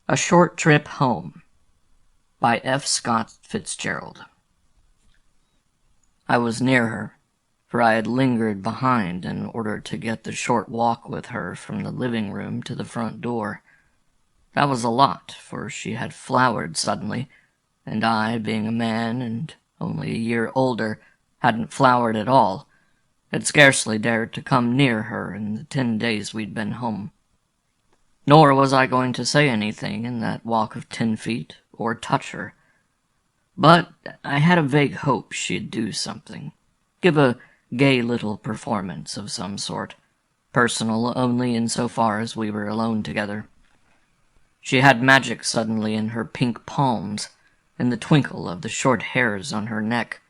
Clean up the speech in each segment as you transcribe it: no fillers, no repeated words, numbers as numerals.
A Short Trip Home by F. Scott Fitzgerald. I was near her, for I had lingered behind in order to get the short walk with her from the living room to the front door. That was a lot, for she had flowered suddenly, and I, being a man and only a year older, hadn't flowered at all, had scarcely dared to come near her in the 10 days we'd been home. Nor was I going to say anything in that walk of 10 feet, or touch her. But I had a vague hope she'd do something. Give a gay little performance of some sort, personal only insofar as we were alone together. She had magic suddenly in her pink palms, in the twinkle of the short hairs on her neck,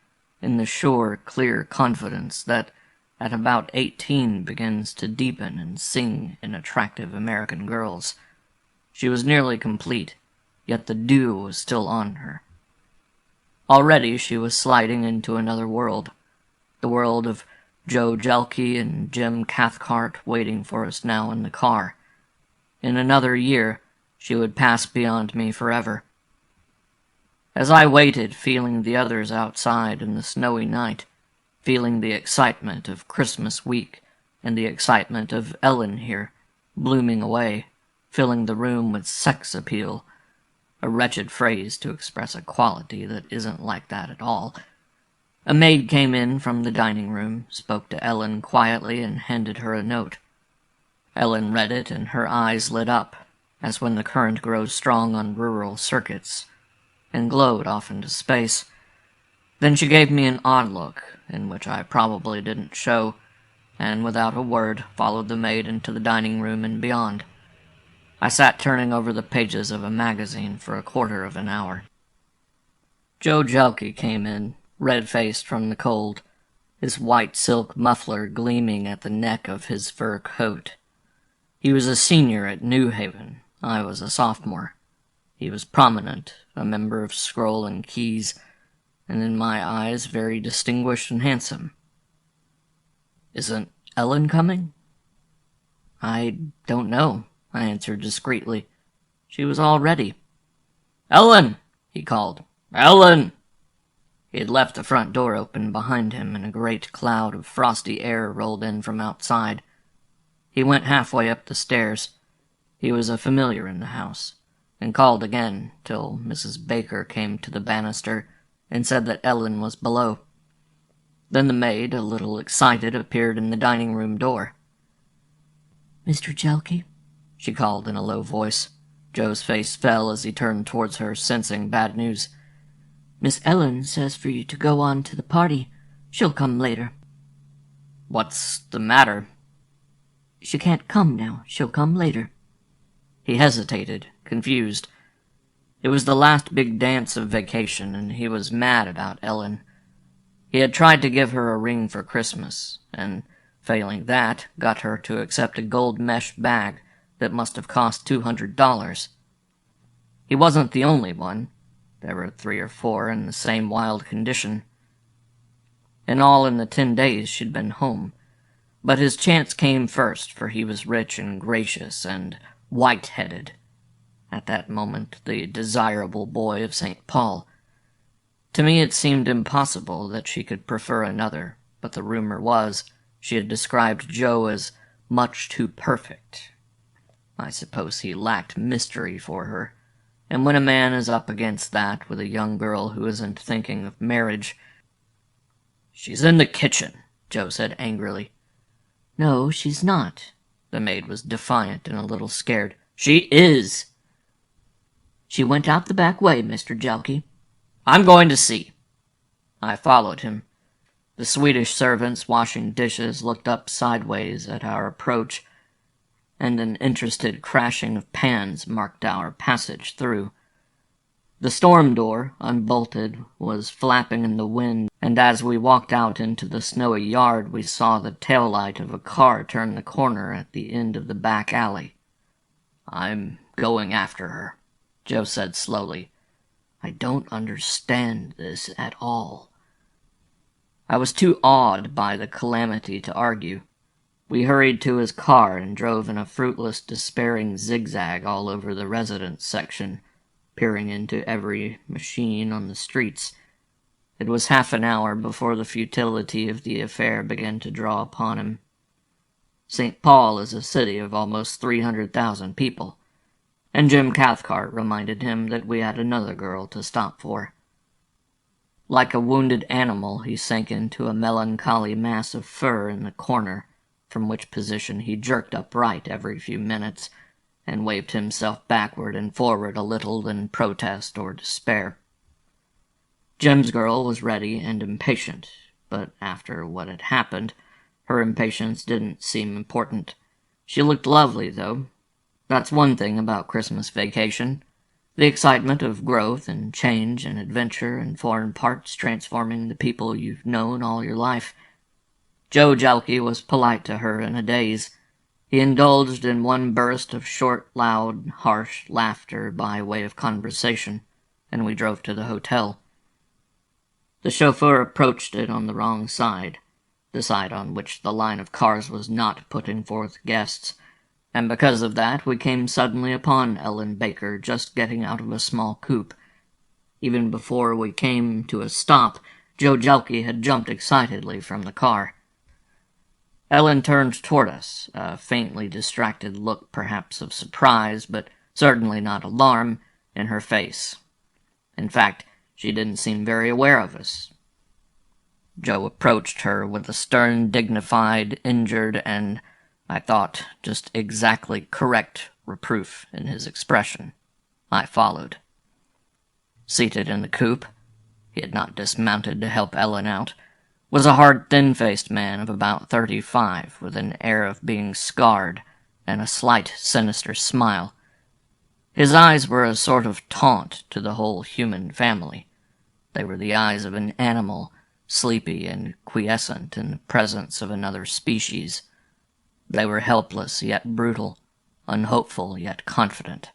in the sure, clear confidence that at about 18 begins to deepen and sing in attractive American girls. She was nearly complete, yet the dew was still on her. Already she was sliding into another world, the world of Joe Jelke and Jim Cathcart waiting for us now in the car. In another year, she would pass beyond me forever. As I waited, feeling the others outside in the snowy night, feeling the excitement of Christmas week and the excitement of Ellen here, blooming away, filling the room with sex appeal, a wretched phrase to express a quality that isn't like that at all. A maid came in from the dining room, spoke to Ellen quietly, and handed her a note. Ellen read it, and her eyes lit up, as when the current grows strong on rural circuits, and glowed off into space. Then she gave me an odd look, in which I probably didn't show, and without a word followed the maid into the dining room and beyond. I sat turning over the pages of a magazine for a quarter of an hour. Joe Jelke came in, red-faced from the cold, his white silk muffler gleaming at the neck of his fur coat. He was a senior at New Haven. I was a sophomore. He was prominent, a member of Scroll and Keys, and in my eyes very distinguished and handsome. "Isn't Ellen coming?" "I don't know," I answered discreetly. "She was all ready." "Ellen!" he called. "Ellen!" He had left the front door open behind him, and a great cloud of frosty air rolled in from outside. He went halfway up the stairs. He was a familiar in the house, and called again till Mrs. Baker came to the banister and said that Ellen was below. Then the maid, a little excited, appeared in the dining-room door. "Mr. Jelke?" she called in a low voice. Joe's face fell as he turned towards her, sensing bad news. "Miss Ellen says for you to go on to the party. She'll come later." "What's the matter?" "She can't come now. She'll come later." He hesitated, confused. It was the last big dance of vacation, and he was mad about Ellen. He had tried to give her a ring for Christmas, and, failing that, got her to accept a gold mesh bag that must have cost $200. He wasn't the only one. There were 3 or 4 in the same wild condition. In all, in the 10 days she'd been home. But his chance came first, for he was rich and gracious and white-headed. At that moment, the desirable boy of St. Paul. To me it seemed impossible that she could prefer another, but the rumor was she had described Joe as much too perfect. I suppose he lacked mystery for her, and when a man is up against that with a young girl who isn't thinking of marriage— "She's in the kitchen," Joe said angrily. "No, she's not." The maid was defiant and a little scared. "She is." "She went out the back way, Mr. Jelke." "I'm going to see." I followed him. The Swedish servants washing dishes looked up sideways at our approach, and an interested crashing of pans marked our passage through. The storm door, unbolted, was flapping in the wind, and as we walked out into the snowy yard we saw the tail light of a car turn the corner at the end of the back alley. "I'm going after her," Joe said slowly. "I don't understand this at all." I was too awed by the calamity to argue. We hurried to his car and drove in a fruitless, despairing zigzag all over the residence section, peering into every machine on the streets. It was half an hour before the futility of the affair began to draw upon him. St. Paul is a city of almost 300,000 people, and Jim Cathcart reminded him that we had another girl to stop for. Like a wounded animal, he sank into a melancholy mass of fur in the corner, from which position he jerked upright every few minutes, and waved himself backward and forward a little in protest or despair. Jim's girl was ready and impatient, but after what had happened, her impatience didn't seem important. She looked lovely, though. That's one thing about Christmas vacation. The excitement of growth and change and adventure and foreign parts transforming the people you've known all your life. Joe Jalke was polite to her in a daze. He indulged in one burst of short, loud, harsh laughter by way of conversation, and we drove to the hotel. The chauffeur approached it on the wrong side, the side on which the line of cars was not putting forth guests, and because of that we came suddenly upon Ellen Baker just getting out of a small coupe. Even before we came to a stop, Joe Jalke had jumped excitedly from the car. Ellen turned toward us, a faintly distracted look perhaps of surprise, but certainly not alarm, in her face. In fact, she didn't seem very aware of us. Joe approached her with a stern, dignified, injured, and, I thought, just exactly correct reproof in his expression. I followed. Seated in the coupe, he had not dismounted to help Ellen out, was a hard, thin-faced man of about 35, with an air of being scarred, and a slight, sinister smile. His eyes were a sort of taunt to the whole human family. They were the eyes of an animal, sleepy and quiescent in the presence of another species. They were helpless yet brutal, unhopeful yet confident.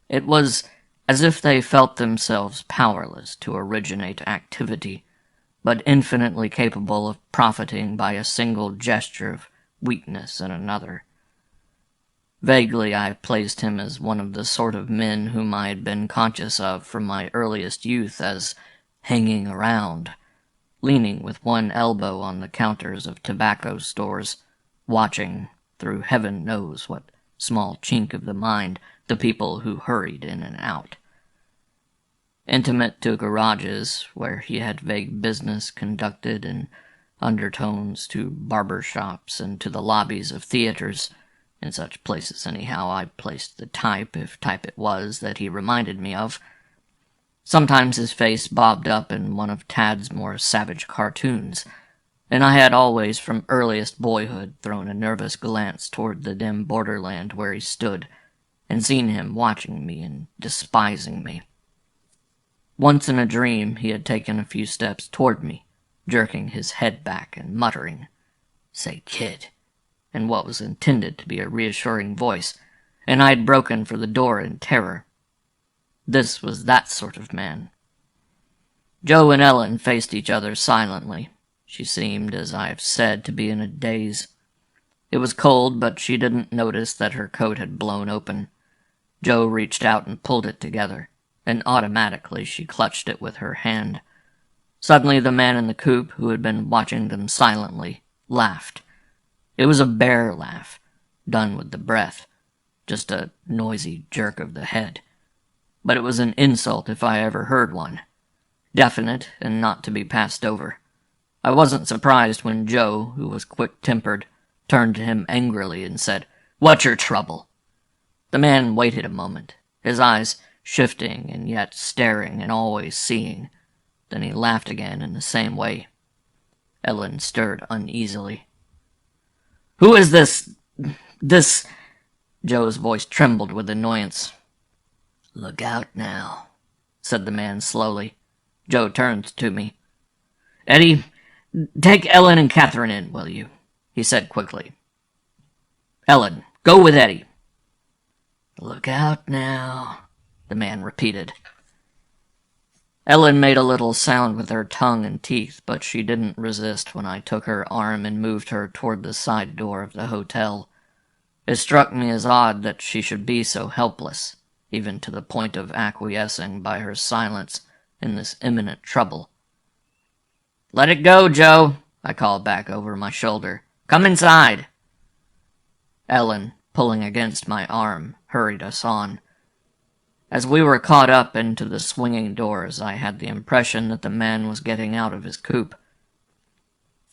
It was as if they felt themselves powerless to originate activity, but infinitely capable of profiting by a single gesture of weakness in another. Vaguely I placed him as one of the sort of men whom I had been conscious of from my earliest youth as hanging around, leaning with one elbow on the counters of tobacco stores, watching, through heaven knows what small chink of the mind, the people who hurried in and out. Intimate to garages, where he had vague business conducted in undertones, to barber shops, and to the lobbies of theaters. In such places, anyhow, I placed the type, if type it was, that he reminded me of. Sometimes his face bobbed up in one of Tad's more savage cartoons, and I had always, from earliest boyhood, thrown a nervous glance toward the dim borderland where he stood, and seen him watching me and despising me. Once in a dream he had taken a few steps toward me, jerking his head back and muttering, "Say, kid," in what was intended to be a reassuring voice, and I had broken for the door in terror. This was that sort of man. Joe and Ellen faced each other silently. She seemed, as I have said, to be in a daze. It was cold, but she didn't notice that her coat had blown open. Joe reached out and pulled it together, and automatically she clutched it with her hand. Suddenly the man in the coupe, who had been watching them silently, laughed. It was a bear laugh, done with the breath, just a noisy jerk of the head. But it was an insult if I ever heard one. Definite, and not to be passed over. I wasn't surprised when Joe, who was quick-tempered, turned to him angrily and said, "What's your trouble?" The man waited a moment, his eyes shifting and yet staring and always seeing. Then he laughed again in the same way. Ellen stirred uneasily. "Who is this—" Joe's voice trembled with annoyance. "Look out now," said the man slowly. Joe turned to me. "Eddie, take Ellen and Catherine in, will you?" he said quickly. "Ellen, go with Eddie." "Look out now," the man repeated. Ellen made a little sound with her tongue and teeth, but she didn't resist when I took her arm and moved her toward the side door of the hotel. It struck me as odd that she should be so helpless, even to the point of acquiescing by her silence in this imminent trouble. "Let it go, Joe," I called back over my shoulder. "Come inside." Ellen, pulling against my arm, hurried us on. As we were caught up into the swinging doors, I had the impression that the man was getting out of his coupe.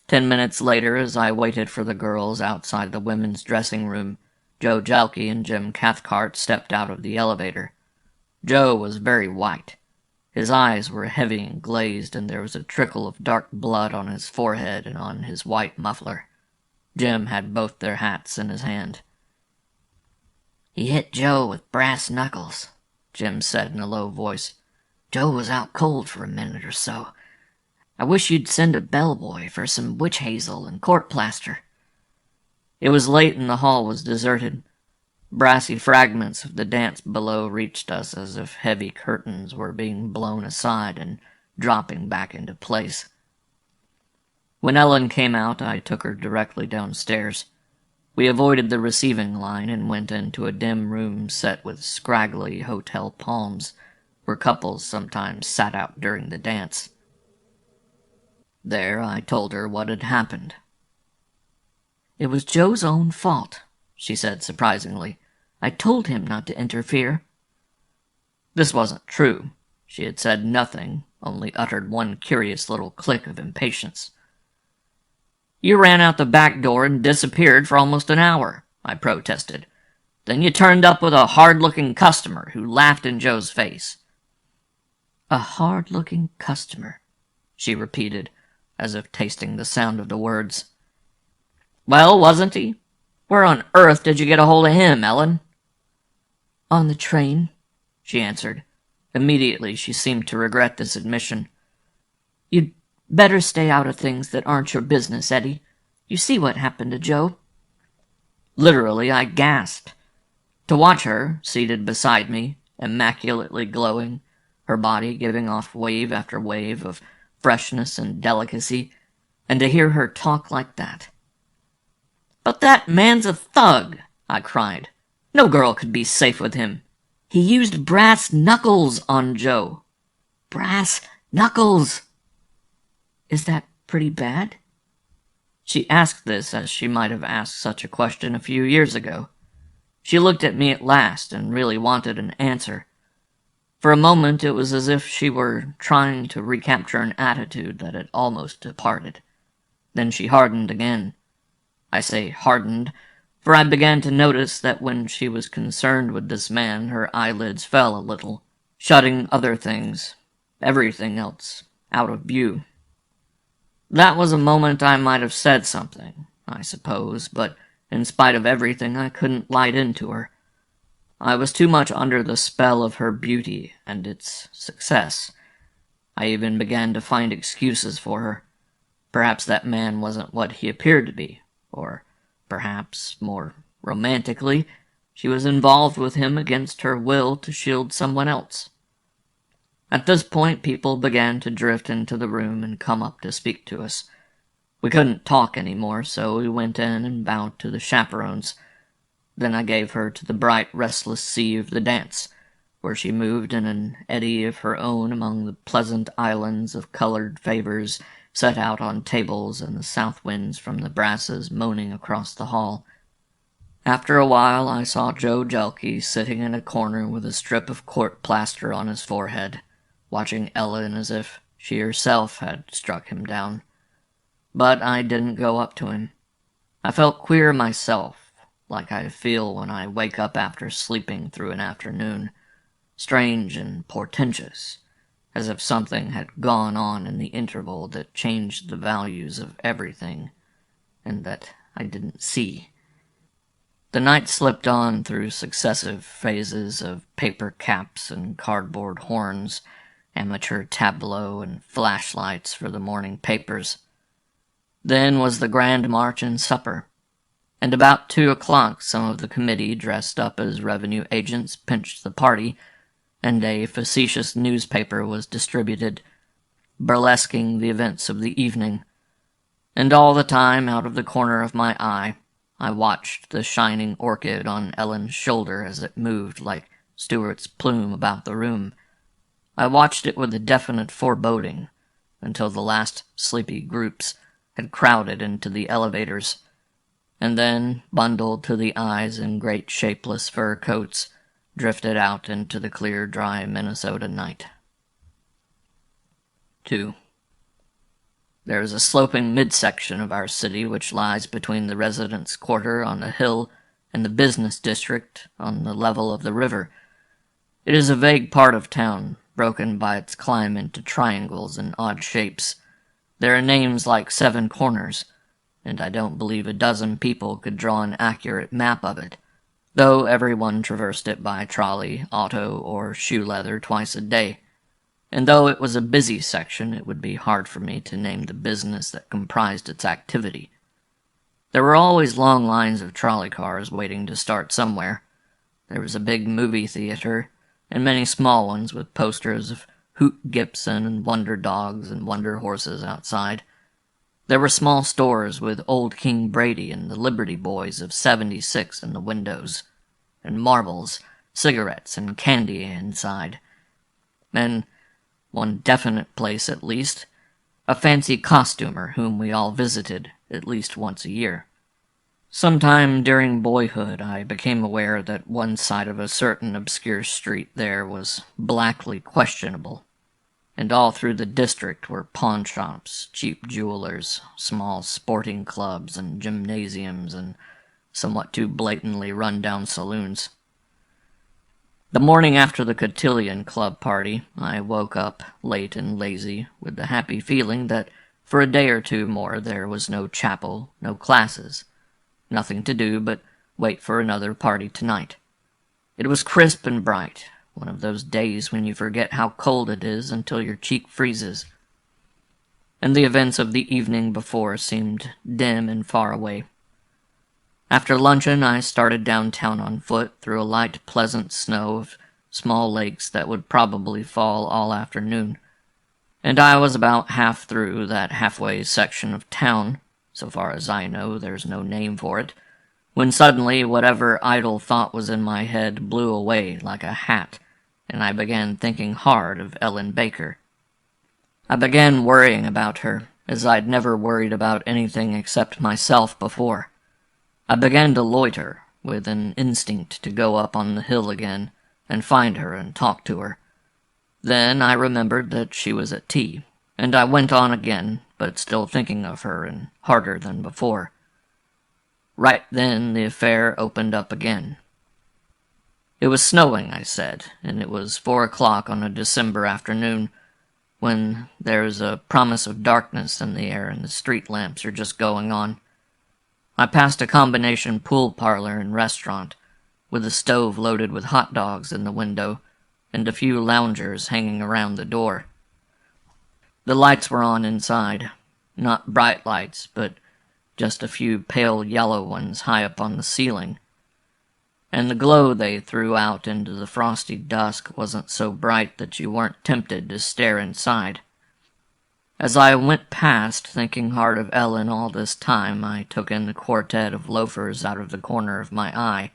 10 minutes later, as I waited for the girls outside the women's dressing room, Joe Jalke and Jim Cathcart stepped out of the elevator. Joe was very white. His eyes were heavy and glazed, and there was a trickle of dark blood on his forehead and on his white muffler. Jim had both their hats in his hand. "He hit Joe with brass knuckles," Jim said in a low voice. "Joe was out cold for a minute or so. I wish you'd send a bellboy for some witch hazel and court plaster." It was late and the hall was deserted. Brassy fragments of the dance below reached us as if heavy curtains were being blown aside and dropping back into place. When Ellen came out, I took her directly downstairs. We avoided the receiving line and went into a dim room set with scraggly hotel palms, where couples sometimes sat out during the dance. There I told her what had happened. "It was Joe's own fault," she said surprisingly. "I told him not to interfere." This wasn't true. She had said nothing, only uttered one curious little click of impatience. "You ran out the back door and disappeared for almost an hour," I protested. "Then you turned up with a hard-looking customer who laughed in Joe's face." "A hard-looking customer," she repeated, as if tasting the sound of the words. "Well, wasn't he? Where on earth did you get a hold of him, Ellen?" "On the train," she answered. Immediately she seemed to regret this admission. "You'd better stay out of things that aren't your business, Eddie. You see what happened to Joe." Literally, I gasped. To watch her, seated beside me, immaculately glowing, her body giving off wave after wave of freshness and delicacy, and to hear her talk like that. "But that man's a thug," I cried. "No girl could be safe with him. He used brass knuckles on Joe." "Brass knuckles!" "Is that pretty bad?" She asked this as she might have asked such a question a few years ago. She looked at me at last and really wanted an answer. For a moment it was as if she were trying to recapture an attitude that had almost departed. Then she hardened again. I say hardened, for I began to notice that when she was concerned with this man, her eyelids fell a little, shutting other things, everything else, out of view. That was a moment I might have said something, I suppose, but in spite of everything I couldn't light into her. I was too much under the spell of her beauty and its success. I even began to find excuses for her. Perhaps that man wasn't what he appeared to be, or perhaps, more romantically, she was involved with him against her will to shield someone else. At this point, people began to drift into the room and come up to speak to us. We couldn't talk anymore, so we went in and bowed to the chaperones. Then I gave her to the bright, restless sea of the dance, where she moved in an eddy of her own among the pleasant islands of colored favors set out on tables and the south winds from the brasses moaning across the hall. After a while I saw Joe Jalke sitting in a corner with a strip of court plaster on his forehead, watching Ellen as if she herself had struck him down. But I didn't go up to him. I felt queer myself, like I feel when I wake up after sleeping through an afternoon, strange and portentous, as if something had gone on in the interval that changed the values of everything, and that I didn't see. The night slipped on through successive phases of paper caps and cardboard horns, amateur tableaux and flashlights for the morning papers. Then was the grand march and supper, and about 2 o'clock some of the committee dressed up as revenue agents pinched the party, and a facetious newspaper was distributed, burlesquing the events of the evening. And all the time, out of the corner of my eye, I watched the shining orchid on Ellen's shoulder as it moved like Stuart's plume about the room. I watched it with a definite foreboding, until the last sleepy groups had crowded into the elevators, and then, bundled to the eyes in great shapeless fur coats, drifted out into the clear, dry Minnesota night. 2. There is a sloping midsection of our city which lies between the residence quarter on the hill and the business district on the level of the river. It is a vague part of town, broken by its climb into triangles and odd shapes. There are names like Seven Corners, and I don't believe a dozen people could draw an accurate map of it, though everyone traversed it by trolley, auto, or shoe leather twice a day. And though it was a busy section, it would be hard for me to name the business that comprised its activity. There were always long lines of trolley cars waiting to start somewhere. There was a big movie theater, and many small ones with posters of Hoot Gibson and Wonder Dogs and Wonder Horses outside. There were small stores with Old King Brady and the Liberty Boys of '76 in the windows, and marbles, cigarettes, and candy inside. And one definite place at least, a fancy costumer whom we all visited at least once a year. Sometime during boyhood I became aware that one side of a certain obscure street there was blackly questionable, and all through the district were pawn shops, cheap jewelers, small sporting clubs and gymnasiums, and somewhat too blatantly run-down saloons. The morning after the cotillion club party, I woke up, late and lazy, with the happy feeling that for a day or two more there was no chapel, no classes, nothing to do but wait for another party tonight. It was crisp and bright, one of those days when you forget how cold it is until your cheek freezes. And the events of the evening before seemed dim and far away. After luncheon, I started downtown on foot through a light, pleasant snow of small lakes that would probably fall all afternoon, and I was about half through that halfway section of town, so far as I know there's no name for it, when suddenly whatever idle thought was in my head blew away like a hat, and I began thinking hard of Ellen Baker. I began worrying about her, as I'd never worried about anything except myself before. I began to loiter, with an instinct to go up on the hill again, and find her and talk to her. Then I remembered that she was at tea, and I went on again, but still thinking of her and harder than before. Right then the affair opened up again. It was snowing, I said, and it was 4 o'clock on a December afternoon, when there's a promise of darkness in the air and the street lamps are just going on. I passed a combination pool parlor and restaurant, with a stove loaded with hot dogs in the window, and a few loungers hanging around the door. The lights were on inside, not bright lights, but just a few pale yellow ones high up on the ceiling, and the glow they threw out into the frosty dusk wasn't so bright that you weren't tempted to stare inside. As I went past, thinking hard of Ellen all this time, I took in the quartet of loafers out of the corner of my eye.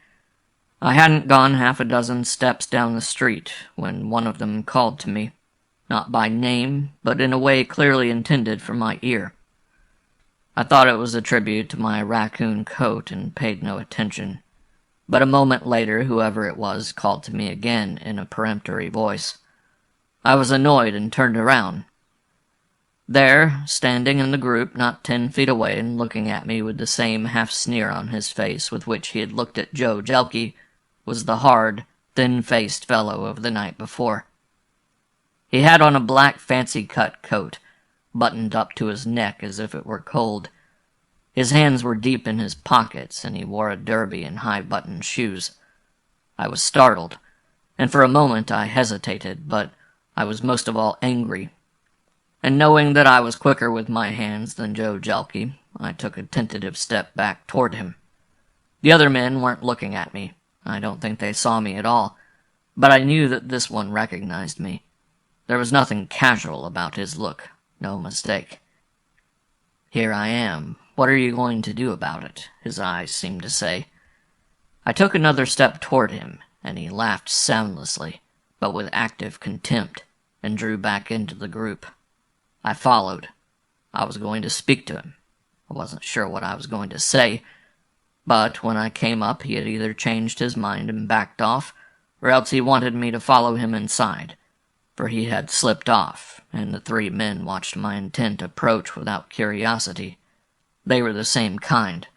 I hadn't gone half a dozen steps down the street when one of them called to me, not by name, but in a way clearly intended for my ear. I thought it was a tribute to my raccoon coat and paid no attention, but a moment later whoever it was called to me again in a peremptory voice. I was annoyed and turned around. There, standing in the group not 10 feet away and looking at me with the same half-sneer on his face with which he had looked at Joe Jelke, was the hard, thin-faced fellow of the night before. He had on a black fancy-cut coat, buttoned up to his neck as if it were cold. His hands were deep in his pockets, and he wore a derby and high-buttoned shoes. I was startled, and for a moment I hesitated, but I was most of all angry. And knowing that I was quicker with my hands than Joe Jelke, I took a tentative step back toward him. The other men weren't looking at me. I don't think they saw me at all. but I knew that this one recognized me. There was nothing casual about his look, no mistake. "Here I am. What are you going to do about it?" his eyes seemed to say. I took another step toward him, and he laughed soundlessly, but with active contempt, and drew back into the group. I followed. I was going to speak to him. I wasn't sure what I was going to say, but when I came up he had either changed his mind and backed off, or else he wanted me to follow him inside, for he had slipped off, and the three men watched my intent approach without curiosity. They were the same kind,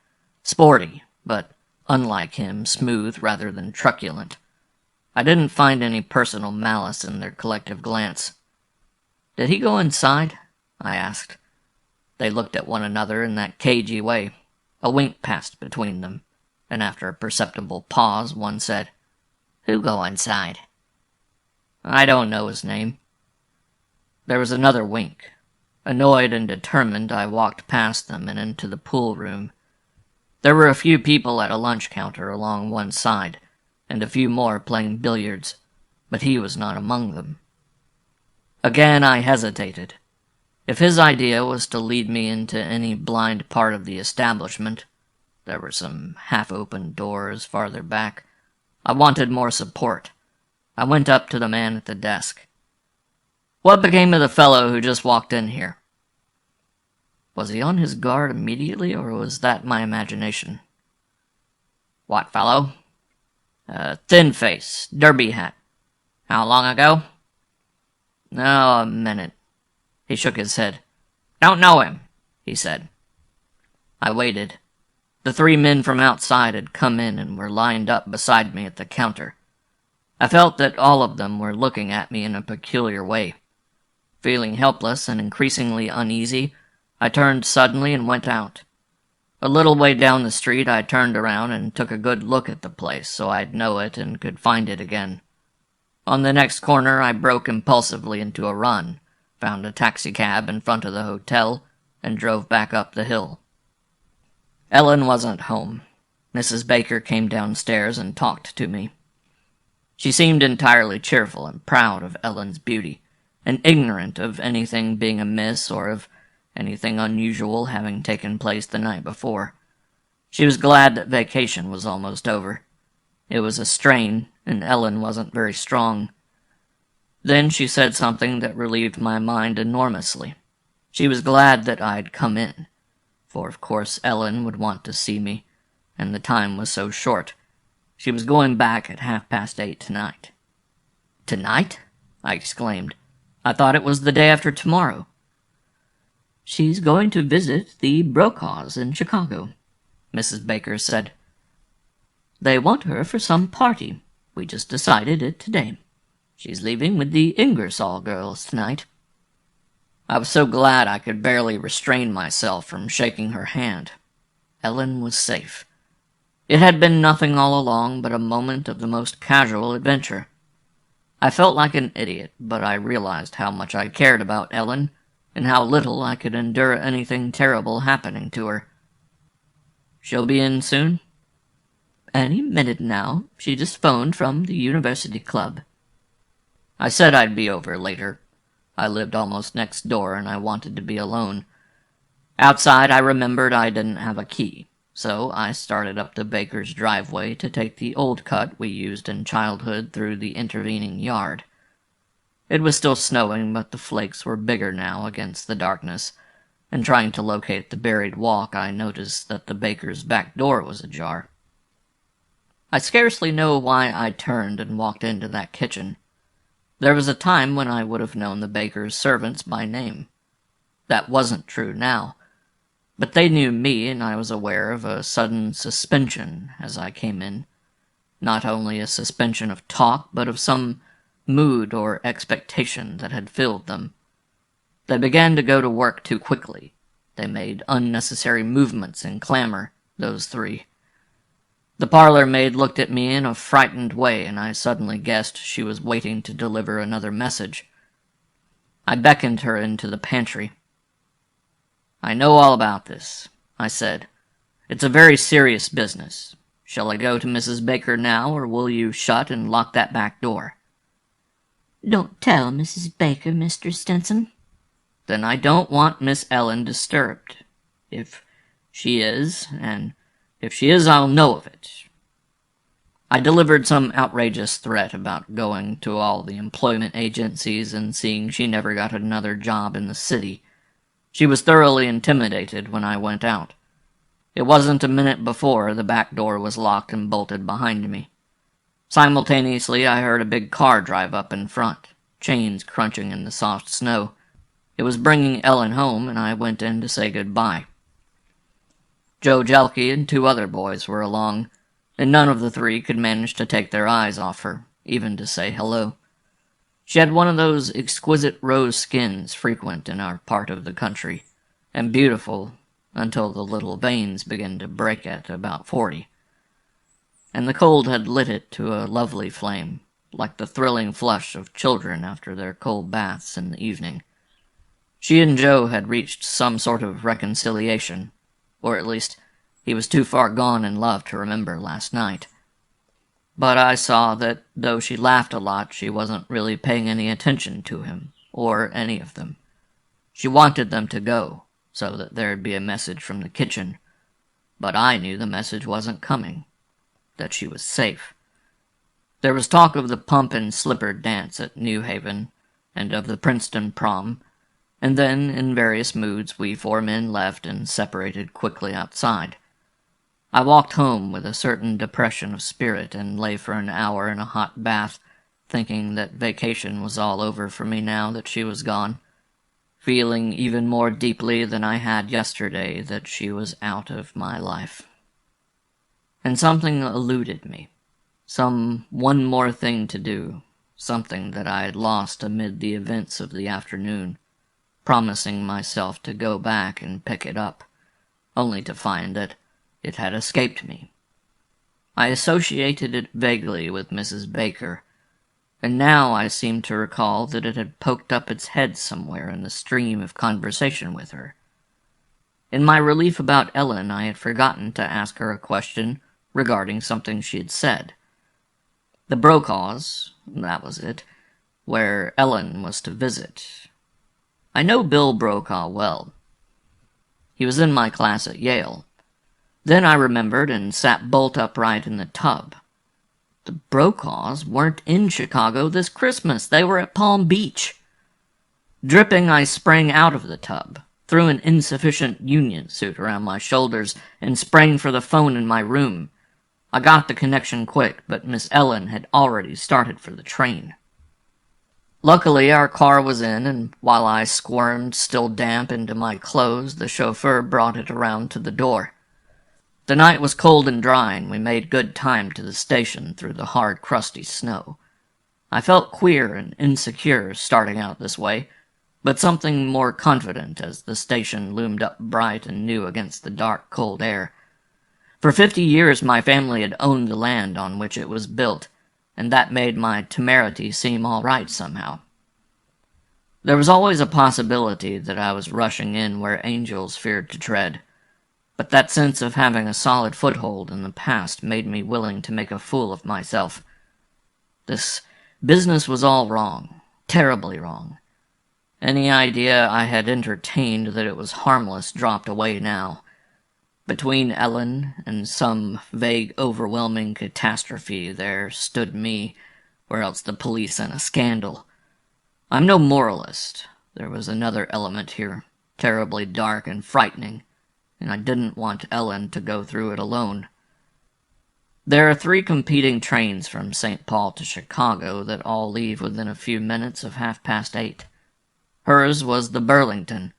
sporty, but unlike him, smooth rather than truculent. I didn't find any personal malice in their collective glance. "Did he go inside?" I asked. They looked at one another in that cagey way. A wink passed between them, and after a perceptible pause, one said, "Who go inside?" "I don't know his name." There was another wink. Annoyed and determined, I walked past them and into the pool room. There were a few people at a lunch counter along one side, and a few more playing billiards, but he was not among them. Again I hesitated. If his idea was to lead me into any blind part of the establishment, there were some half-open doors farther back, I wanted more support. I went up to the man at the desk. "What became of the fellow who just walked in here?" Was he on his guard immediately, or was that my imagination? "What fellow?" "Thin face, derby hat." "How long ago?" "Oh, a minute." He shook his head. "Don't know him," he said. I waited. The three men from outside had come in and were lined up beside me at the counter. I felt that all of them were looking at me in a peculiar way. Feeling helpless and increasingly uneasy, I turned suddenly and went out. A little way down the street I turned around and took a good look at the place so I'd know it and could find it again. On the next corner I broke impulsively into a run, found a taxicab in front of the hotel, and drove back up the hill. Ellen wasn't home. Mrs. Baker came downstairs and talked to me. She seemed entirely cheerful and proud of Ellen's beauty, and ignorant of anything being amiss or of anything unusual having taken place the night before. She was glad that vacation was almost over. It was a strain, and Ellen wasn't very strong. Then she said something that relieved my mind enormously. She was glad that I'd come in, for of course Ellen would want to see me, and the time was so short. She was going back at 8:30 tonight. "Tonight?" I exclaimed. "I thought it was the day after tomorrow." "She's going to visit the Brokaws in Chicago," Mrs. Baker said. "They want her for some party. We just decided it today. She's leaving with the Ingersoll girls tonight." I was so glad I could barely restrain myself from shaking her hand. Ellen was safe. It had been nothing all along but a moment of the most casual adventure. I felt like an idiot, but I realized how much I cared about Ellen, and how little I could endure anything terrible happening to her. "She'll be in soon?" "Any minute now. She just phoned from the University Club." I said I'd be over later. I lived almost next door, and I wanted to be alone. Outside, I remembered I didn't have a key, so I started up the Baker's driveway to take the old cut we used in childhood through the intervening yard. It was still snowing, but the flakes were bigger now against the darkness, and trying to locate the buried walk, I noticed that the Baker's back door was ajar. I scarcely know why I turned and walked into that kitchen. There was a time when I would have known the Baker's servants by name. That wasn't true now, but they knew me, and I was aware of a sudden suspension as I came in. Not only a suspension of talk, but of some mood or expectation that had filled them. They began to go to work too quickly. They made unnecessary movements and clamor, those three. The parlor maid looked at me in a frightened way, and I suddenly guessed she was waiting to deliver another message. I beckoned her into the pantry. "I know all about this," I said. "It's a very serious business. Shall I go to Mrs. Baker now, or will you shut and lock that back door?" "Don't tell Mrs. Baker, Mr. Stinson." "Then I don't want Miss Ellen disturbed. If she is, I'll know of it." I delivered some outrageous threat about going to all the employment agencies and seeing she never got another job in the city. She was thoroughly intimidated when I went out. It wasn't a minute before the back door was locked and bolted behind me. Simultaneously, I heard a big car drive up in front, chains crunching in the soft snow. It was bringing Ellen home, and I went in to say goodbye. Joe Jelke and 2 other boys were along, and none of the 3 could manage to take their eyes off her, even to say hello. She had one of those exquisite rose skins frequent in our part of the country, and beautiful until the little veins began to break at about 40. And the cold had lit it to a lovely flame, like the thrilling flush of children after their cold baths in the evening. She and Joe had reached some sort of reconciliation, or at least he was too far gone in love to remember last night. But I saw that though she laughed a lot, she wasn't really paying any attention to him, or any of them. She wanted them to go, so that there'd be a message from the kitchen. But I knew the message wasn't coming, that she was safe. There was talk of the pump and slipper dance at New Haven, and of the Princeton prom, and then, in various moods, we 4 men left and separated quickly outside. I walked home with a certain depression of spirit and lay for an hour in a hot bath, thinking that vacation was all over for me now that she was gone, feeling even more deeply than I had yesterday that she was out of my life. And something eluded me, one more thing to do, something that I had lost amid the events of the afternoon, promising myself to go back and pick it up, only to find that it had escaped me. I associated it vaguely with Mrs. Baker, and now I seemed to recall that it had poked up its head somewhere in the stream of conversation with her. In my relief about Ellen, I had forgotten to ask her a question regarding something she had said. The Brokaws, that was it, where Ellen was to visit. I know Bill Brokaw well. He was in my class at Yale. Then I remembered and sat bolt upright in the tub. The Brokaws weren't in Chicago this Christmas. They were at Palm Beach. Dripping, I sprang out of the tub, threw an insufficient union suit around my shoulders, and sprang for the phone in my room. I got the connection quick, but Miss Ellen had already started for the train. Luckily, our car was in, and while I squirmed, still damp, into my clothes, the chauffeur brought it around to the door. The night was cold and dry, and we made good time to the station through the hard, crusty snow. I felt queer and insecure starting out this way, but something more confident as the station loomed up bright and new against the dark, cold air. For 50 years my family had owned the land on which it was built, and that made my temerity seem all right somehow. There was always a possibility that I was rushing in where angels feared to tread, but that sense of having a solid foothold in the past made me willing to make a fool of myself. This business was all wrong, terribly wrong. Any idea I had entertained that it was harmless dropped away now. Between Ellen and some vague, overwhelming catastrophe there stood me, or else the police and a scandal. I'm no moralist. There was another element here, terribly dark and frightening, and I didn't want Ellen to go through it alone. There are 3 competing trains from St. Paul to Chicago that all leave within a few minutes of 8:30. Hers was the Burlington,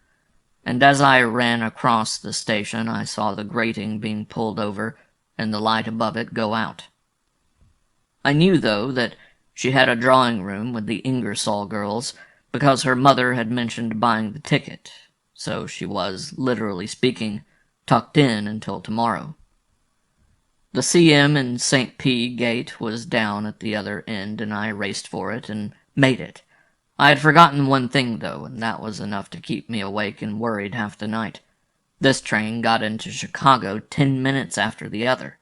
and as I ran across the station I saw the grating being pulled over and the light above it go out. I knew, though, that she had a drawing room with the Ingersoll girls because her mother had mentioned buying the ticket, so she was, literally speaking, tucked in until tomorrow. The CM and St. P gate was down at the other end, and I raced for it and made it. I had forgotten one thing, though, and that was enough to keep me awake and worried half the night. This train got into Chicago 10 minutes after the other.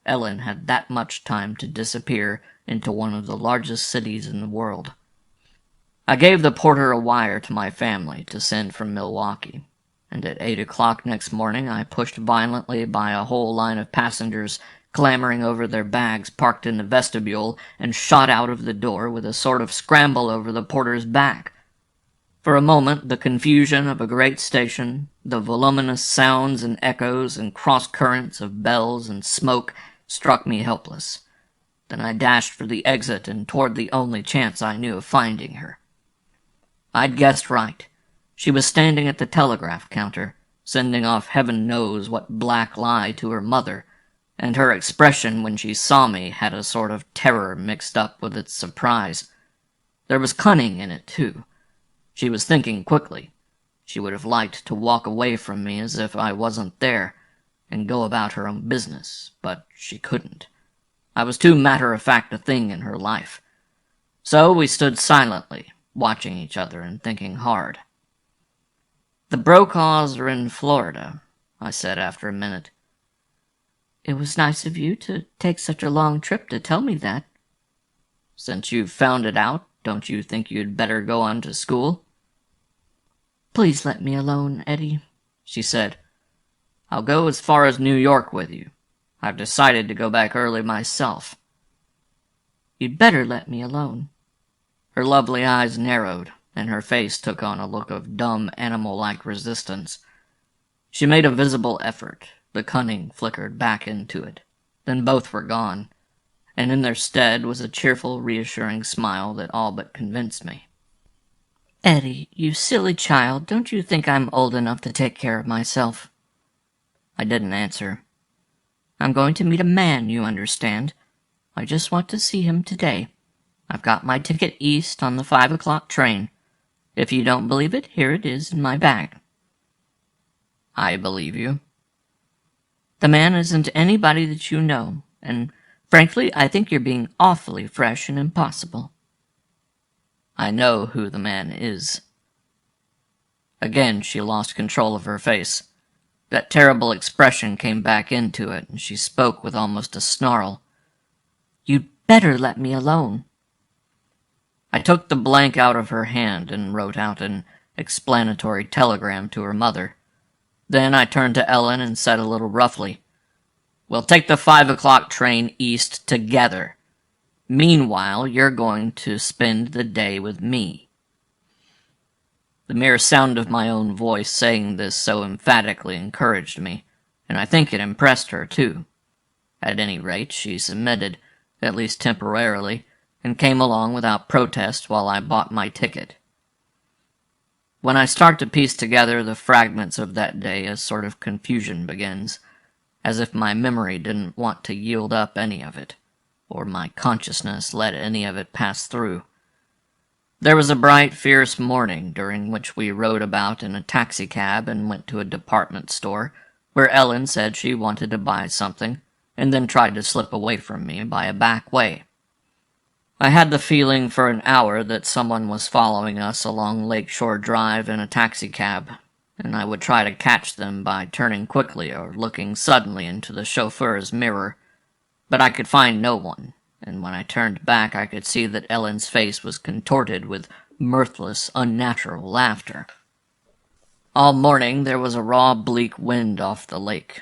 Ellen had that much time to disappear into one of the largest cities in the world. I gave the porter a wire to my family to send from Milwaukee, and at 8 o'clock next morning I pushed violently by a whole line of passengers clambering over their bags parked in the vestibule and shot out of the door with a sort of scramble over the porter's back. For a moment the confusion of a great station, the voluminous sounds and echoes and cross-currents of bells and smoke struck me helpless. Then I dashed for the exit and toward the only chance I knew of finding her. I'd guessed right. She was standing at the telegraph counter, sending off heaven knows what black lie to her mother, and her expression when she saw me had a sort of terror mixed up with its surprise. There was cunning in it, too. She was thinking quickly. She would have liked to walk away from me as if I wasn't there, and go about her own business, but she couldn't. I was too matter-of-fact a thing in her life. So we stood silently, watching each other and thinking hard. "The Brokaws are in Florida," I said after a minute. "It was nice of you to take such a long trip to tell me that." "Since you've found it out, don't you think you'd better go on to school?" "Please let me alone, Eddie," she said. "I'll go as far as New York with you. I've decided to go back early myself." "You'd better let me alone." Her lovely eyes narrowed, and her face took on a look of dumb, animal-like resistance. She made a visible effort. The cunning flickered back into it. Then both were gone, and in their stead was a cheerful, reassuring smile that all but convinced me. "Eddie, you silly child, don't you think I'm old enough to take care of myself?" I didn't answer. "I'm going to meet a man, you understand. I just want to see him today. I've got my ticket east on the 5 o'clock train. If you don't believe it, here it is in my bag." "I believe you." "The man isn't anybody that you know, and frankly, I think you're being awfully fresh and impossible." "I know who the man is." Again she lost control of her face. That terrible expression came back into it, and she spoke with almost a snarl. "You'd better let me alone." I took the blank out of her hand and wrote out an explanatory telegram to her mother. Then I turned to Ellen and said a little roughly, "We'll take the 5 o'clock train east together. Meanwhile, you're going to spend the day with me." The mere sound of my own voice saying this so emphatically encouraged me, and I think it impressed her, too. At any rate, she submitted, at least temporarily, and came along without protest while I bought my ticket. When I start to piece together the fragments of that day, a sort of confusion begins, as if my memory didn't want to yield up any of it, or my consciousness let any of it pass through. There was a bright, fierce morning during which we rode about in a taxicab and went to a department store, where Ellen said she wanted to buy something, and then tried to slip away from me by a back way. I had the feeling for an hour that someone was following us along Lakeshore Drive in a taxicab, and I would try to catch them by turning quickly or looking suddenly into the chauffeur's mirror. But I could find no one, and when I turned back I could see that Ellen's face was contorted with mirthless, unnatural laughter. All morning there was a raw, bleak wind off the lake,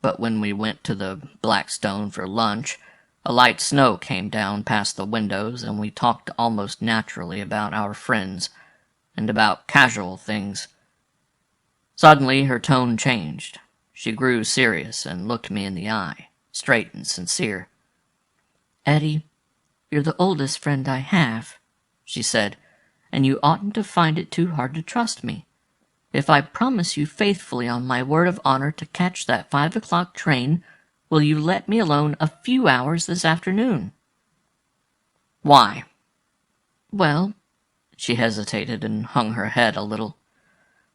but when we went to the Blackstone for lunch, a light snow came down past the windows, and we talked almost naturally about our friends, and about casual things. Suddenly her tone changed. She grew serious and looked me in the eye, straight and sincere. "Eddie, you're the oldest friend I have," she said, "and you oughtn't to find it too hard to trust me. If I promise you faithfully on my word of honor to catch that 5 o'clock train, will you let me alone a few hours this afternoon?" "Why?" "Well," she hesitated and hung her head a little,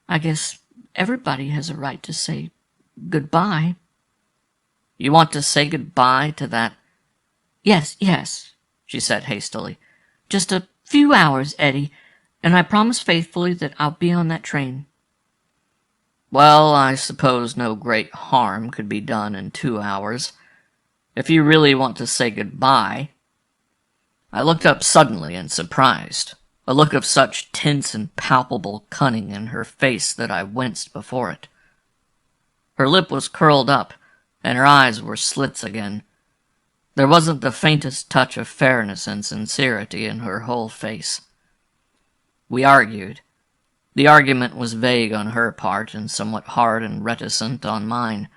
"I guess everybody has a right to say goodbye." "You want to say goodbye to that—" Yes, she said hastily. "Just a few hours, Eddie, and I promise faithfully that I'll be on that train." "Well, I suppose no great harm could be done in 2 hours. If you really want to say goodbye." I looked up suddenly and surprised, a look of such tense and palpable cunning in her face that I winced before it. Her lip was curled up, and her eyes were slits again. There wasn't the faintest touch of fairness and sincerity in her whole face. We argued. The argument was vague on her part and somewhat hard and reticent on mine.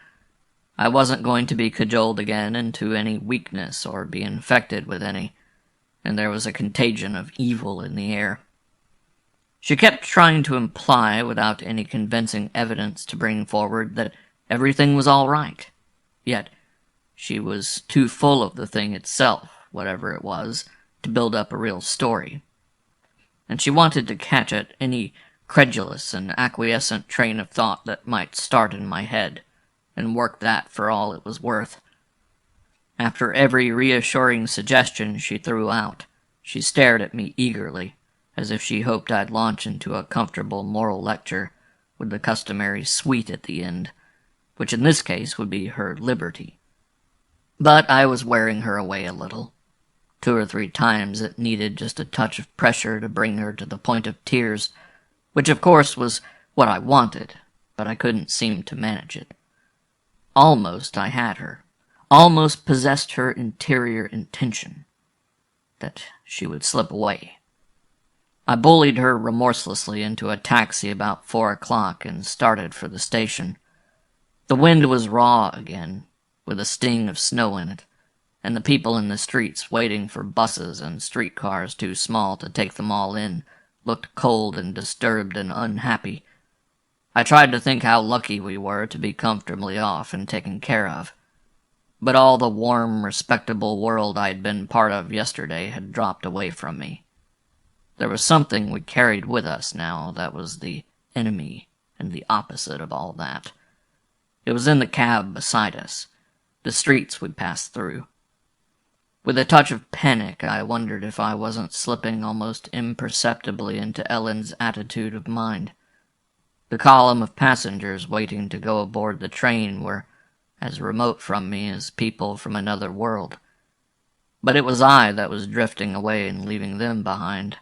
I wasn't going to be cajoled again into any weakness or be infected with any, and there was a contagion of evil in the air. She kept trying to imply, without any convincing evidence to bring forward, that everything was all right. Yet she was too full of the thing itself, whatever it was, to build up a real story. And she wanted to catch at any credulous and acquiescent train of thought that might start in my head, and work that for all it was worth. After every reassuring suggestion she threw out, she stared at me eagerly, as if she hoped I'd launch into a comfortable moral lecture, with the customary sweet at the end, which in this case would be her liberty. But I was wearing her away a little. 2 or 3 times it needed just a touch of pressure to bring her to the point of tears, which of course was what I wanted, but I couldn't seem to manage it. Almost I had her. Almost possessed her interior intention. That she would slip away. I bullied her remorselessly into a taxi about 4 o'clock and started for the station. The wind was raw again, with a sting of snow in it, and the people in the streets waiting for buses and streetcars too small to take them all in looked cold and disturbed and unhappy. I tried to think how lucky we were to be comfortably off and taken care of. But all the warm, respectable world I'd been part of yesterday had dropped away from me. There was something we carried with us now that was the enemy and the opposite of all that. It was in the cab beside us, the streets we passed through. With a touch of panic, I wondered if I wasn't slipping almost imperceptibly into Ellen's attitude of mind. The column of passengers waiting to go aboard the train were as remote from me as people from another world. But it was I that was drifting away and leaving them behind.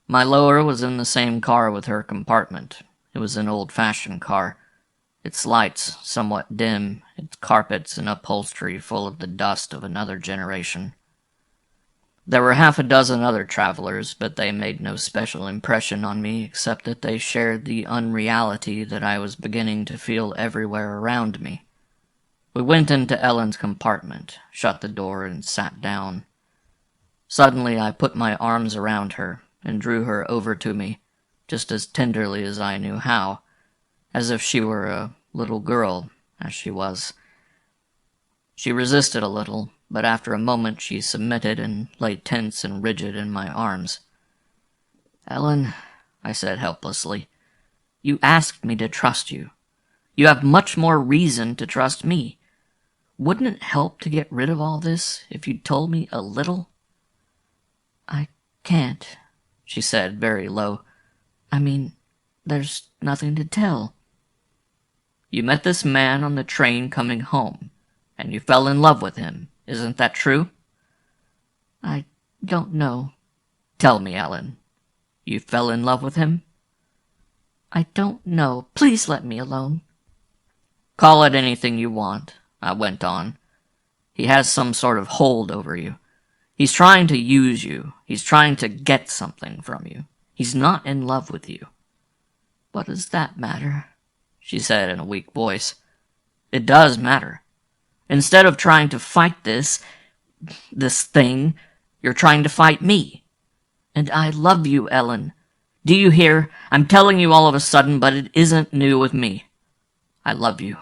My lower was in the same car with her compartment. It was an old-fashioned car, its lights somewhat dim, its carpets and upholstery full of the dust of another generation. There were 6 other travelers, but they made no special impression on me except that they shared the unreality that I was beginning to feel everywhere around me. We went into Ellen's compartment, shut the door, and sat down. Suddenly I put my arms around her and drew her over to me, just as tenderly as I knew how, as if she were a little girl, as she was. She resisted a little, but after a moment she submitted and lay tense and rigid in my arms. "Ellen," I said helplessly, "you asked me to trust you. You have much more reason to trust me. Wouldn't it help to get rid of all this if you'd told me a little?" "I can't," she said very low. "I mean, there's nothing to tell." "You met this man on the train coming home, and you fell in love with him. Isn't that true?" "I don't know." "Tell me, Ellen. You fell in love with him?" "I don't know. Please let me alone." "Call it anything you want," I went on. "He has some sort of hold over you. He's trying to use you. He's trying to get something from you. He's not in love with you." "What does that matter?" she said in a weak voice. "It does matter. Instead of trying to fight this thing, you're trying to fight me. And I love you, Ellen. Do you hear? I'm telling you all of a sudden, but it isn't new with me. I love you."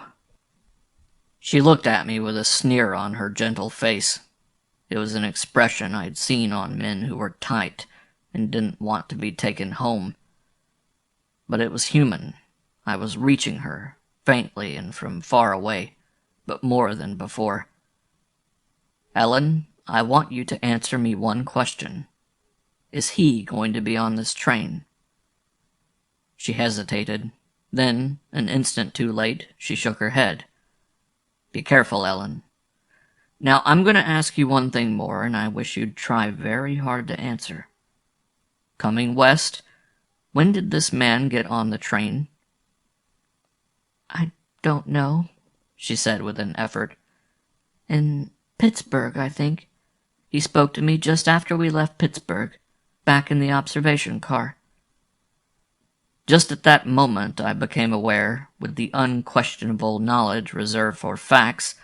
She looked at me with a sneer on her gentle face. It was an expression I'd seen on men who were tight and didn't want to be taken home. But it was human. I was reaching her, faintly and from far away, but more than before. "Ellen, I want you to answer me one question. Is he going to be on this train?" She hesitated. Then, an instant too late, she shook her head. "Be careful, Ellen. Now, I'm going to ask you one thing more, and I wish you'd try very hard to answer. Coming west, when did this man get on the train? I don't know, she said with an effort. In Pittsburgh, I think. He spoke to me just after we left Pittsburgh, back in the observation car. Just at that moment I became aware, with the unquestionable knowledge reserved for facts,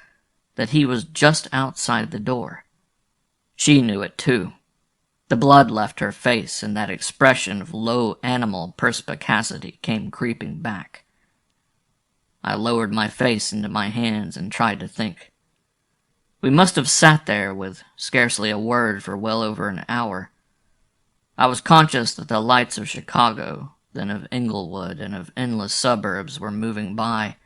that he was just outside the door. She knew it too. The blood left her face, and that expression of low animal perspicacity came creeping back. I lowered my face into my hands and tried to think. We must have sat there with scarcely a word for well over an hour. I was conscious that the lights of Chicago, then of Englewood, and of endless suburbs were moving by.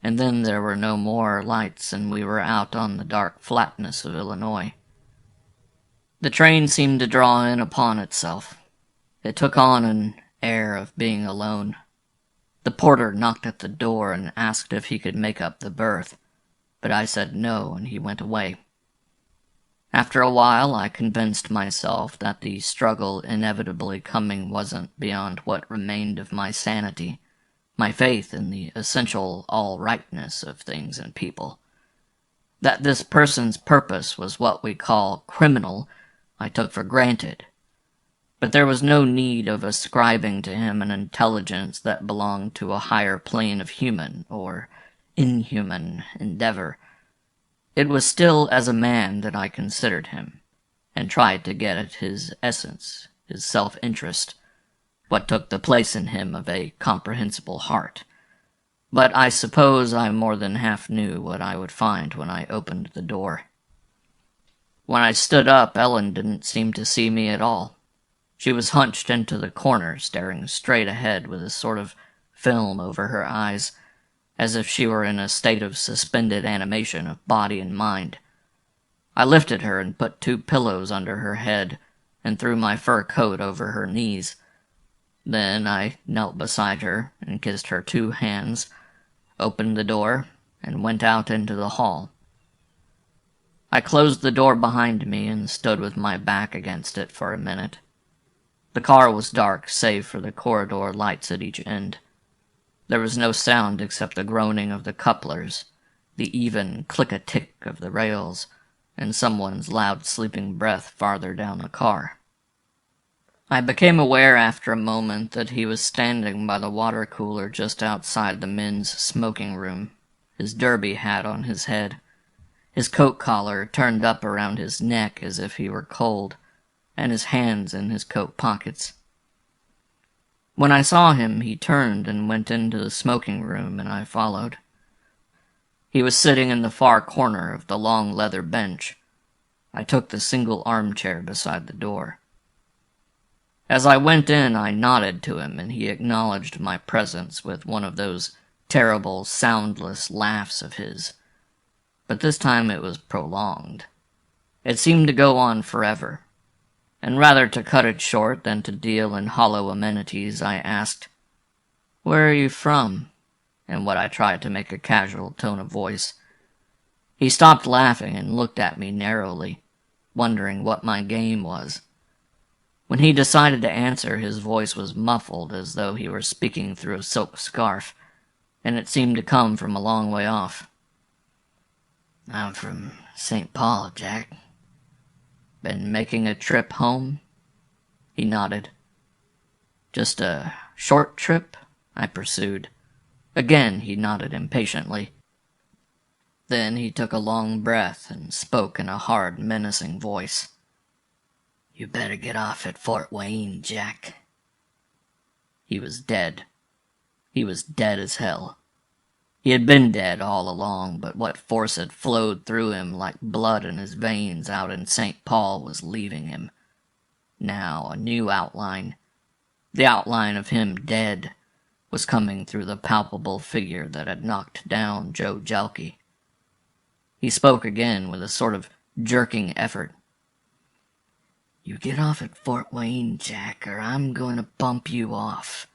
And then there were no more lights, and we were out on the dark flatness of Illinois. The train seemed to draw in upon itself. It took on an air of being alone. The porter knocked at the door and asked if he could make up the berth, but I said no, and he went away. After a while, I convinced myself that the struggle inevitably coming wasn't beyond what remained of my sanity, my faith in the essential all-rightness of things and people. That this person's purpose was what we call criminal, I took for granted. But there was no need of ascribing to him an intelligence that belonged to a higher plane of human, or inhuman, endeavor. It was still as a man that I considered him, and tried to get at his essence, his self-interest, what took the place in him of a comprehensible heart. But I suppose I more than half knew what I would find when I opened the door. When I stood up, Ellen didn't seem to see me at all. She was hunched into the corner, staring straight ahead with a sort of film over her eyes, as if she were in a state of suspended animation of body and mind. I lifted her and put 2 pillows under her head, and threw my fur coat over her knees. Then I knelt beside her and kissed her 2 hands, opened the door, and went out into the hall. I closed the door behind me and stood with my back against it for a minute. The car was dark, save for the corridor lights at each end. There was no sound except the groaning of the couplers, the even click-a-tick of the rails, and someone's loud sleeping breath farther down the car. I became aware after a moment that he was standing by the water cooler just outside the men's smoking room, his derby hat on his head, his coat collar turned up around his neck as if he were cold, and his hands in his coat pockets. When I saw him, he turned and went into the smoking room, and I followed. He was sitting in the far corner of the long leather bench. I took the single armchair beside the door. As I went in, I nodded to him, and he acknowledged my presence with one of those terrible, soundless laughs of his. But this time it was prolonged. It seemed to go on forever. And rather to cut it short than to deal in hollow amenities, I asked, "Where are you from?" in what I tried to make a casual tone of voice. He stopped laughing and looked at me narrowly, wondering what my game was. When he decided to answer, his voice was muffled as though he were speaking through a silk scarf, and it seemed to come from a long way off. "I'm from St. Paul, Jack. Been making a trip home?" He nodded. "Just a short trip?" I pursued. Again he nodded impatiently. Then he took a long breath and spoke in a hard, menacing voice. "You better get off at Fort Wayne, Jack." He was dead. He was dead as hell. He had been dead all along, but what force had flowed through him like blood in his veins out in St. Paul was leaving him. Now a new outline, the outline of him dead, was coming through the palpable figure that had knocked down Joe Jelke. He spoke again with a sort of jerking effort. "You get off at Fort Wayne, Jack, or I'm going to bump you off."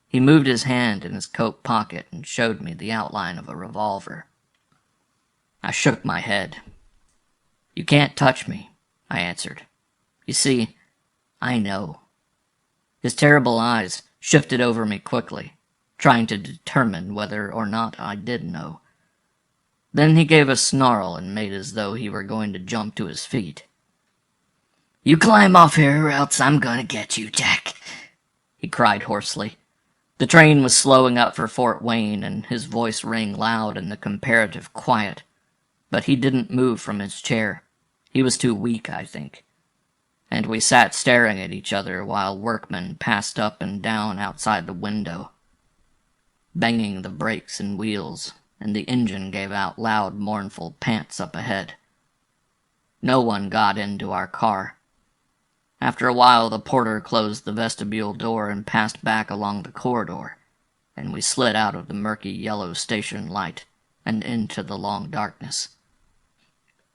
He moved his hand in his coat pocket and showed me the outline of a revolver. I shook my head. "You can't touch me," I answered. "You see, I know." His terrible eyes shifted over me quickly, trying to determine whether or not I did know. Then he gave a snarl and made as though he were going to jump to his feet. "You climb off here or else I'm gonna get you, Jack," he cried hoarsely. The train was slowing up for Fort Wayne, and his voice rang loud in the comparative quiet. But he didn't move from his chair. He was too weak, I think. And we sat staring at each other while workmen passed up and down outside the window, banging the brakes and wheels, and the engine gave out loud, mournful pants up ahead. No one got into our car. After a while, the porter closed the vestibule door and passed back along the corridor, and we slid out of the murky yellow station light and into the long darkness.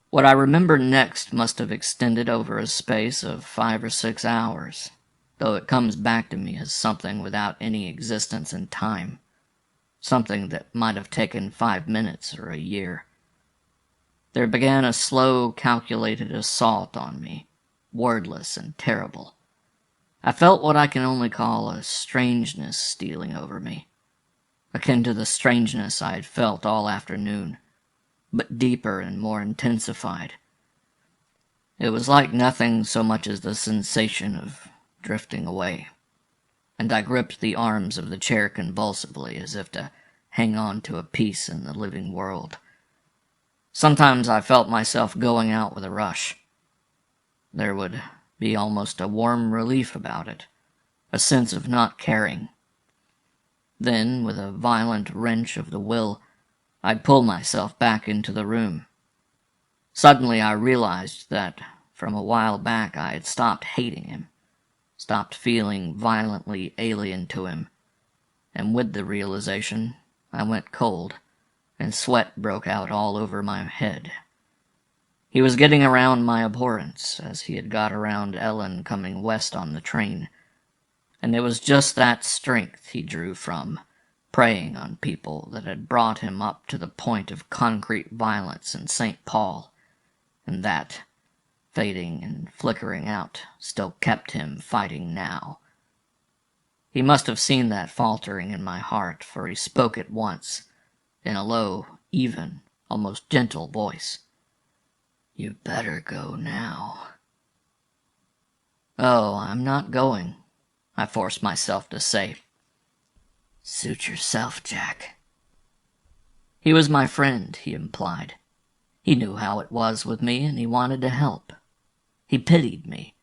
What I remember next must have extended over a space of 5 or 6 hours, though it comes back to me as something without any existence in time, something that might have taken 5 minutes or a year. There began a slow, calculated assault on me, wordless and terrible. I felt what I can only call a strangeness stealing over me, akin to the strangeness I had felt all afternoon, but deeper and more intensified. It was like nothing so much as the sensation of drifting away, and I gripped the arms of the chair convulsively as if to hang on to a piece in the living world. Sometimes I felt myself going out with a rush. There would be almost a warm relief about it, a sense of not caring. Then, with a violent wrench of the will, I'd pull myself back into the room. Suddenly I realized that, from a while back, I had stopped hating him, stopped feeling violently alien to him, and with the realization, I went cold, and sweat broke out all over my head. He was getting around my abhorrence, as he had got around Ellen coming west on the train, and it was just that strength he drew from, preying on people, that had brought him up to the point of concrete violence in St. Paul, and that, fading and flickering out, still kept him fighting now. He must have seen that faltering in my heart, for he spoke at once, in a low, even, almost gentle voice. "You'd better go now." "Oh, I'm not going," I forced myself to say. "Suit yourself, Jack." He was my friend, he implied. He knew how it was with me, and he wanted to help. He pitied me.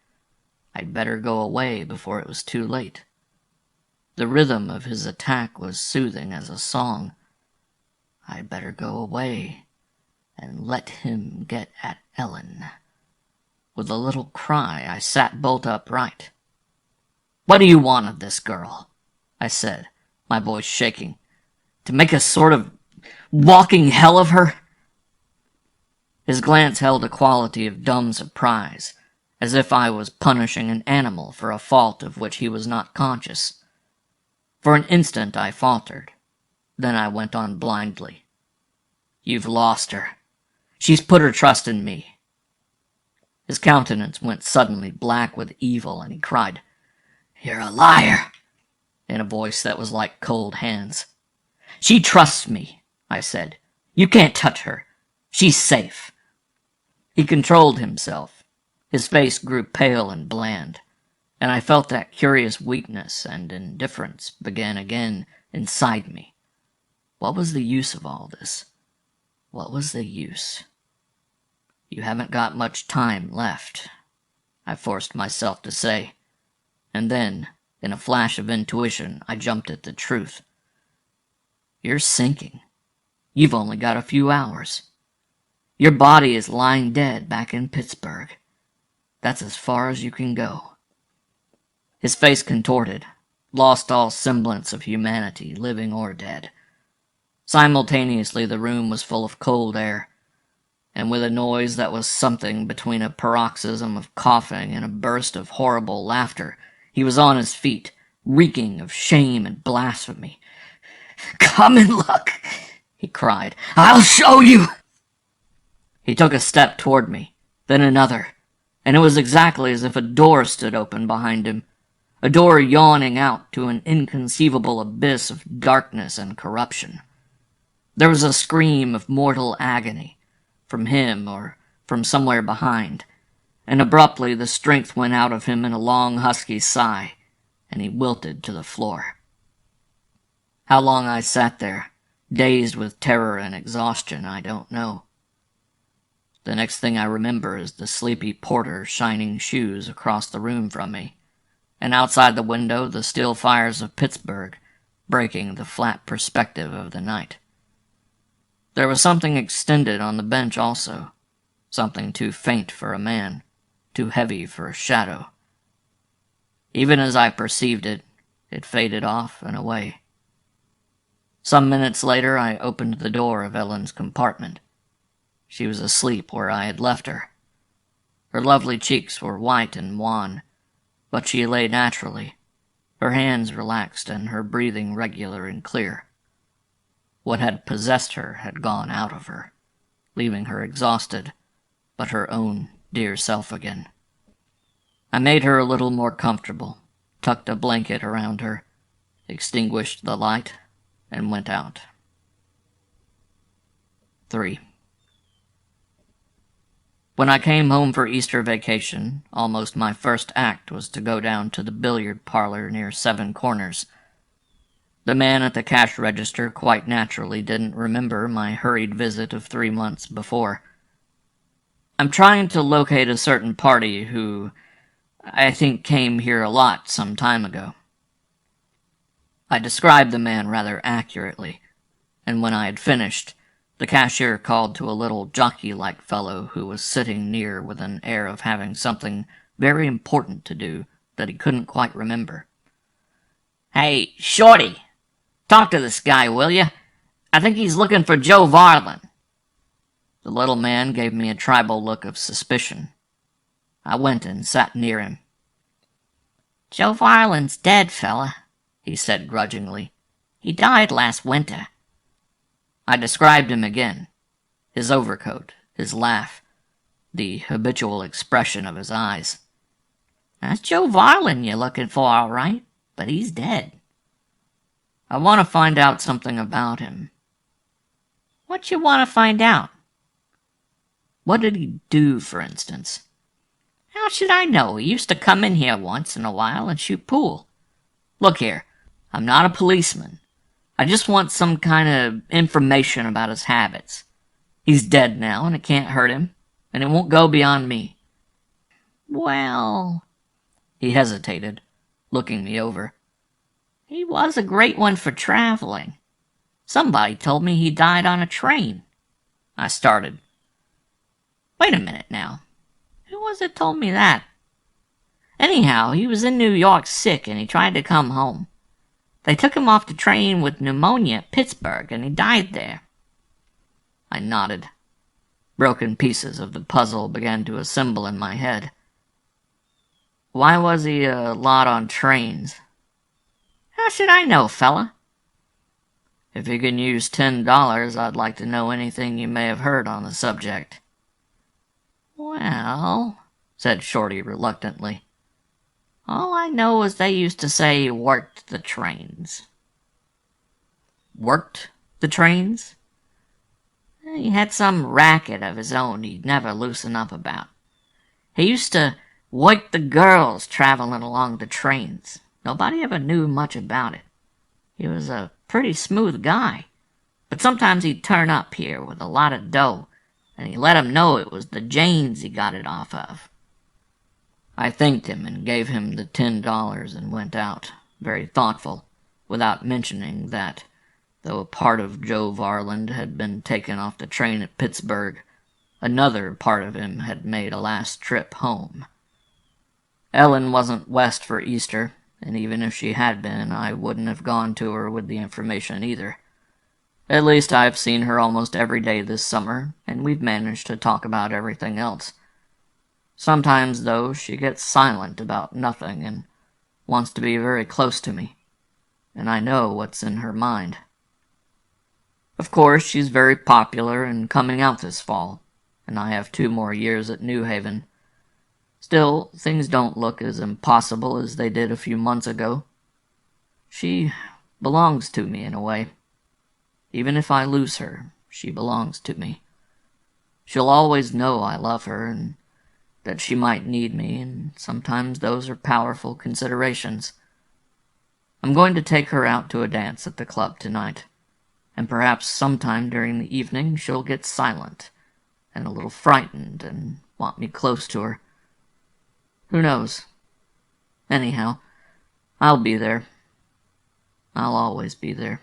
I'd better go away before it was too late. The rhythm of his attack was soothing as a song. I'd better go away and let him get at Ellen. With a little cry, I sat bolt upright. "What do you want of this girl?" I said, my voice shaking. "To make a sort of walking hell of her?" His glance held a quality of dumb surprise, as if I was punishing an animal for a fault of which he was not conscious. For an instant I faltered. Then I went on blindly. "You've lost her. She's put her trust in me." His countenance went suddenly black with evil, and he cried, "You're a liar," in a voice that was like cold hands. "She trusts me," I said. "You can't touch her. She's safe." He controlled himself. His face grew pale and bland, and I felt that curious weakness and indifference begin again inside me. What was the use of all this? What was the use? "You haven't got much time left," I forced myself to say. And then, in a flash of intuition, I jumped at the truth. "You're sinking. You've only got a few hours. Your body is lying dead back in Pittsburgh. That's as far as you can go." His face contorted, lost all semblance of humanity, living or dead. Simultaneously, the room was full of cold air, and with a noise that was something between a paroxysm of coughing and a burst of horrible laughter, he was on his feet, reeking of shame and blasphemy. "Come and look," he cried. "I'll show you." He took a step toward me, then another, and it was exactly as if a door stood open behind him, a door yawning out to an inconceivable abyss of darkness and corruption. There was a scream of mortal agony, from him or from somewhere behind, and abruptly the strength went out of him in a long, husky sigh, and he wilted to the floor. How long I sat there, dazed with terror and exhaustion, I don't know. The next thing I remember is the sleepy porter shining shoes across the room from me, and outside the window the still fires of Pittsburgh, breaking the flat perspective of the night. There was something extended on the bench also, something too faint for a man, too heavy for a shadow. Even as I perceived it, it faded off and away. Some minutes later I opened the door of Ellen's compartment. She was asleep where I had left her. Her lovely cheeks were white and wan, but she lay naturally, her hands relaxed and her breathing regular and clear. What had possessed her had gone out of her, leaving her exhausted, but her own dear self again. I made her a little more comfortable, tucked a blanket around her, extinguished the light, and went out. 3. When I came home for Easter vacation, almost my first act was to go down to the billiard parlor near Seven Corners. The man at the cash register quite naturally didn't remember my hurried visit of 3 months before. I'm trying to locate a certain party who I think came here a lot some time ago. I described the man rather accurately, and when I had finished, the cashier called to a little jockey-like fellow who was sitting near with an air of having something very important to do that he couldn't quite remember. "Hey, Shorty! Talk to this guy, will you? I think he's looking for Joe Varlin." The little man gave me a tribal look of suspicion. I went and sat near him. "Joe Varlin's dead, fella," he said grudgingly. "He died last winter." I described him again. His overcoat, his laugh, the habitual expression of his eyes. "That's Joe Varlin you're looking for, all right, but he's dead." "I want to find out something about him." "What you want to find out?" "What did he do, for instance?" "How should I know? He used to come in here once in a while and shoot pool." "Look here, I'm not a policeman. I just want some kind of information about his habits. He's dead now, and it can't hurt him, and it won't go beyond me." "Well," he hesitated, looking me over. "He was a great one for traveling. Somebody told me he died on a train." I started. "Wait a minute now. Who was it told me that? Anyhow, he was in New York sick, and he tried to come home. They took him off the train with pneumonia at Pittsburgh, and he died there." I nodded. Broken pieces of the puzzle began to assemble in my head. "Why was he a lot on trains?" "How should I know, fella?" "If you can use $10, I'd like to know anything you may have heard on the subject." "Well," said Shorty reluctantly, "all I know is they used to say he worked the trains." "Worked the trains?" "He had some racket of his own he'd never loosen up about. He used to work the girls traveling along the trains. Nobody ever knew much about it. He was a pretty smooth guy, but sometimes he'd turn up here with a lot of dough, and he let 'em know it was the Janes he got it off of." I thanked him and gave him the $10 and went out, very thoughtful, without mentioning that, though a part of Joe Varland had been taken off the train at Pittsburgh, another part of him had made a last trip home. Ellen wasn't west for Easter, and even if she had been, I wouldn't have gone to her with the information either. At least I've seen her almost every day this summer, and we've managed to talk about everything else. Sometimes, though, she gets silent about nothing and wants to be very close to me, and I know what's in her mind. Of course, she's very popular and coming out this fall, and I have 2 more years at New Haven. Still, things don't look as impossible as they did a few months ago. She belongs to me in a way. Even if I lose her, she belongs to me. She'll always know I love her, and that she might need me, and sometimes those are powerful considerations. I'm going to take her out to a dance at the club tonight, and perhaps sometime during the evening she'll get silent, and a little frightened, and want me close to her. Who knows? Anyhow, I'll be there. I'll always be there.